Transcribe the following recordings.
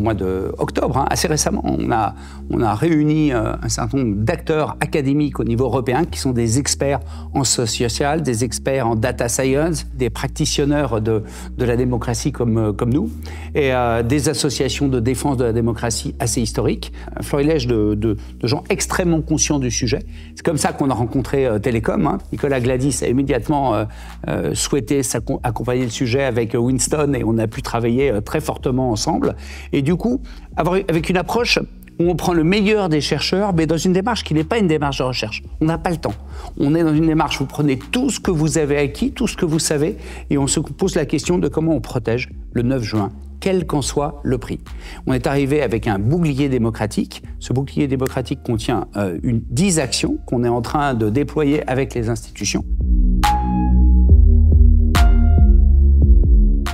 mois d'octobre, assez récemment. On a réuni un certain nombre d'acteurs académiques au niveau européen qui sont des experts en social, des experts en data science, des praticionneurs de la démocratie comme nous, et des associations de défense de la démocratie assez historiques, un florilège de gens extrêmement conscients du sujet. C'est comme ça qu'on a rencontré Télécom. Nicolas Gladys a immédiatement souhaité accompagner le sujet avec Winston et on a pu travailler très fortement ensemble. Et du coup, avec une approche où on prend le meilleur des chercheurs, mais dans une démarche qui n'est pas une démarche de recherche. On n'a pas le temps. On est dans une démarche où vous prenez tout ce que vous avez acquis, tout ce que vous savez, et on se pose la question de comment on protège le 9 juin, quel qu'en soit le prix. On est arrivé avec un bouclier démocratique. Ce bouclier démocratique contient 10 actions qu'on est en train de déployer avec les institutions.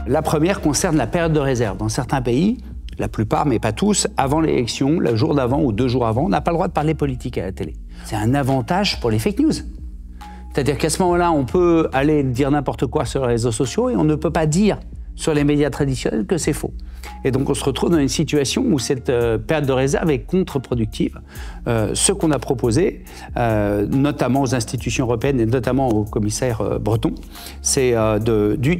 La première concerne la période de réserve. Dans certains pays, la plupart, mais pas tous, avant l'élection, le jour d'avant ou 2 jours avant, on n'a pas le droit de parler politique à la télé. C'est un avantage pour les fake news. C'est-à-dire qu'à ce moment-là, on peut aller dire n'importe quoi sur les réseaux sociaux et on ne peut pas dire sur les médias traditionnels que c'est faux. Et donc on se retrouve dans une situation où cette période de réserve est contre-productive. Ce qu'on a proposé, notamment aux institutions européennes et notamment au commissaire Breton, c'est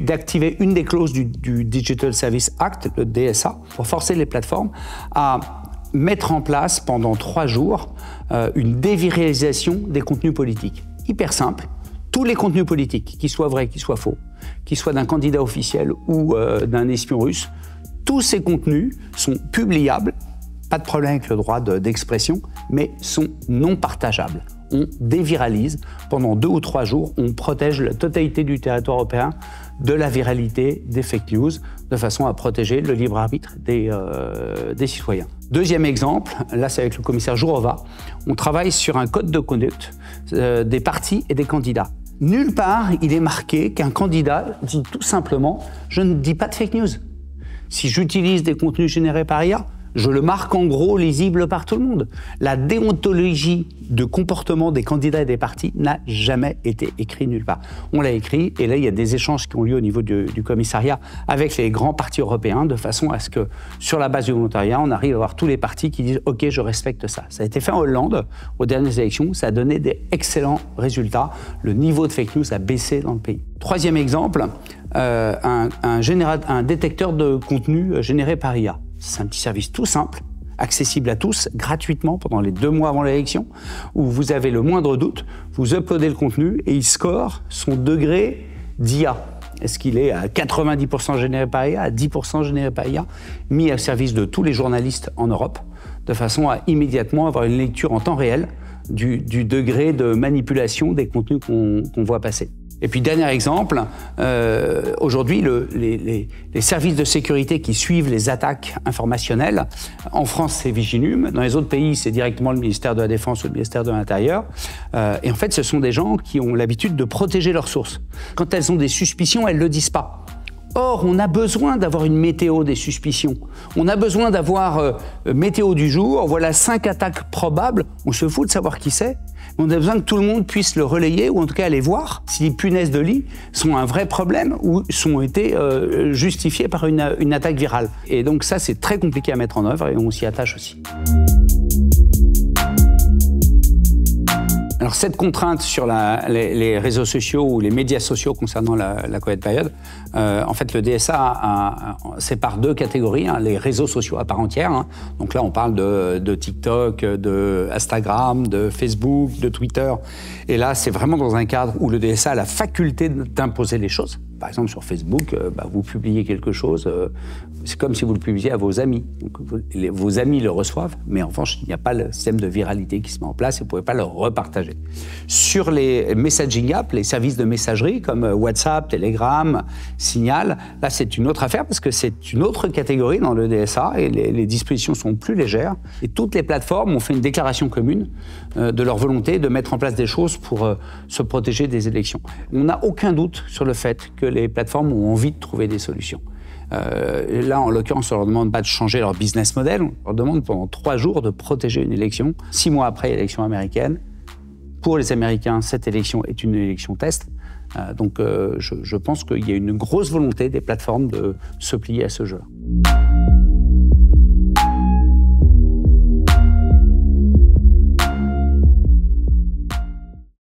d'activer une des clauses du Digital Service Act, le DSA, pour forcer les plateformes à mettre en place pendant 3 jours une déviralisation des contenus politiques. Hyper simple. Tous les contenus politiques, qu'ils soient vrais, qu'ils soient faux, qu'ils soient d'un candidat officiel ou d'un espion russe, tous ces contenus sont publiables, pas de problème avec le droit d'expression, mais sont non partageables. On déviralise pendant 2 ou 3 jours, on protège la totalité du territoire européen de la viralité des fake news, de façon à protéger le libre arbitre des citoyens. Deuxième exemple, là c'est avec le commissaire Jourova, on travaille sur un code de conduite des partis et des candidats. Nulle part, il est marqué qu'un candidat dit tout simplement « je ne dis pas de fake news ». Si j'utilise des contenus générés par IA, je le marque en gros, lisible par tout le monde. La déontologie de comportement des candidats et des partis n'a jamais été écrite nulle part. On l'a écrit, et là, il y a des échanges qui ont lieu au niveau du commissariat avec les grands partis européens, de façon à ce que, sur la base du volontariat, on arrive à avoir tous les partis qui disent « Ok, je respecte ça ». Ça a été fait en Hollande, aux dernières élections, ça a donné d'excellents résultats. Le niveau de fake news a baissé dans le pays. Troisième exemple, un détecteur de contenu généré par IA. C'est un petit service tout simple, accessible à tous, gratuitement pendant les 2 mois avant l'élection, où vous avez le moindre doute, vous uploadez le contenu et il score son degré d'IA. Est-ce qu'il est à 90% généré par IA, à 10% généré par IA, mis au service de tous les journalistes en Europe, de façon à immédiatement avoir une lecture en temps réel du degré de manipulation des contenus qu'on voit passer. Et puis, dernier exemple, aujourd'hui, les services de sécurité qui suivent les attaques informationnelles, en France, c'est Viginum, dans les autres pays, c'est directement le ministère de la Défense ou le ministère de l'Intérieur. Et en fait, ce sont des gens qui ont l'habitude de protéger leurs sources. Quand elles ont des suspicions, elles ne le disent pas. Or, on a besoin d'avoir une météo des suspicions. On a besoin d'avoir météo du jour, voilà 5 attaques probables, on se fout de savoir qui c'est. On a besoin que tout le monde puisse le relayer ou en tout cas aller voir si les punaises de lit sont un vrai problème ou sont été justifiées par une attaque virale. Et donc ça, c'est très compliqué à mettre en œuvre et on s'y attache aussi. Alors cette contrainte sur les réseaux sociaux ou les médias sociaux concernant la Covid période, en fait le DSA sépare 2 catégories, les réseaux sociaux à part entière. Donc là on parle de TikTok, de Instagram, de Facebook, de Twitter. Et là c'est vraiment dans un cadre où le DSA a la faculté d'imposer les choses. Par exemple, sur Facebook, vous publiez quelque chose, c'est comme si vous le publiez à vos amis. Donc, vos amis le reçoivent, mais en revanche, il n'y a pas le système de viralité qui se met en place et vous ne pouvez pas le repartager. Sur les messaging apps, les services de messagerie comme WhatsApp, Telegram, Signal, là, c'est une autre affaire parce que c'est une autre catégorie dans le DSA et les dispositions sont plus légères. Et toutes les plateformes ont fait une déclaration commune de leur volonté de mettre en place des choses pour se protéger des élections. On n'a aucun doute sur le fait que les plateformes ont envie de trouver des solutions. Là, en l'occurrence, on leur demande pas de changer leur business model, on leur demande pendant 3 jours de protéger une élection. 6 mois après l'élection américaine, pour les Américains, cette élection est une élection test. Donc je pense qu'il y a une grosse volonté des plateformes de se plier à ce jeu-là.